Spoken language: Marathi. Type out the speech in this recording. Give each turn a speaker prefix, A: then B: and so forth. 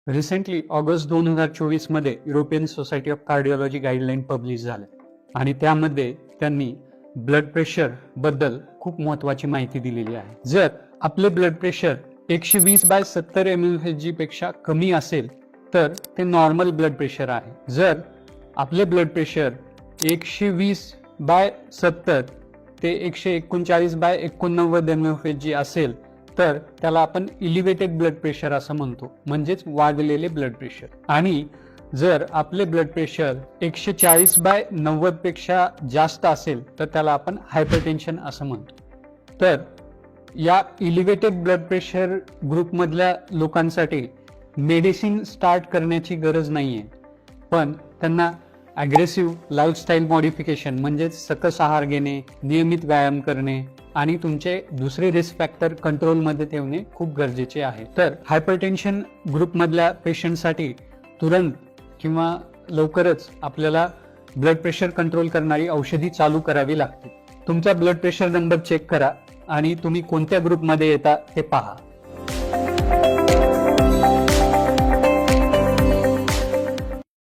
A: रिसेंटली ऑगस्ट 2024 मध्ये European society of cardiology guideline publish झाल्या आणि त्यामध्ये त्यांनी ब्लड प्रेशर बद्दल खूप महत्वाची माहिती दिलेली आहे. जर आपले ब्लड प्रेशर 120/70 mmHg पेक्षा कमी असेल तर ते नॉर्मल ब्लड प्रेशर आहे. जर आपले ब्लड प्रेशर 120/70 ते 139/89 mmHg असेल तर त्याला आपण इलिव्हेटेड ब्लड प्रेशर असं म्हणतो, म्हणजेच वाढलेले ब्लड प्रेशर. आणि जर आपले ब्लड प्रेशर 140/90 पेक्षा जास्त असेल तर त्याला आपण हायपरटेन्शन असं म्हणतो. तर या इलिव्हेटेड ब्लड प्रेशर ग्रुपमधल्या लोकांसाठी मेडिसिन स्टार्ट करण्याची गरज नाहीये, पण त्यांना ॲग्रेसिव्ह लाईफस्टाईल मॉडिफिकेशन म्हणजेच सकस आहार घेणे, नियमित व्यायाम करणे आणि तुमचे दुसरे रिस्क फॅक्टर कंट्रोलमध्ये ठेवणे खूप गरजेचे आहे. तर हायपरटेन्शन ग्रुपमधल्या पेशंटसाठी तुरंत किंवा लवकरच आपल्याला ब्लड प्रेशर कंट्रोल करणारी औषधी चालू करावी लागते. तुमचा ब्लड प्रेशर नंबर चेक करा आणि तुम्ही कोणत्या ग्रुपमध्ये येता ते पहा.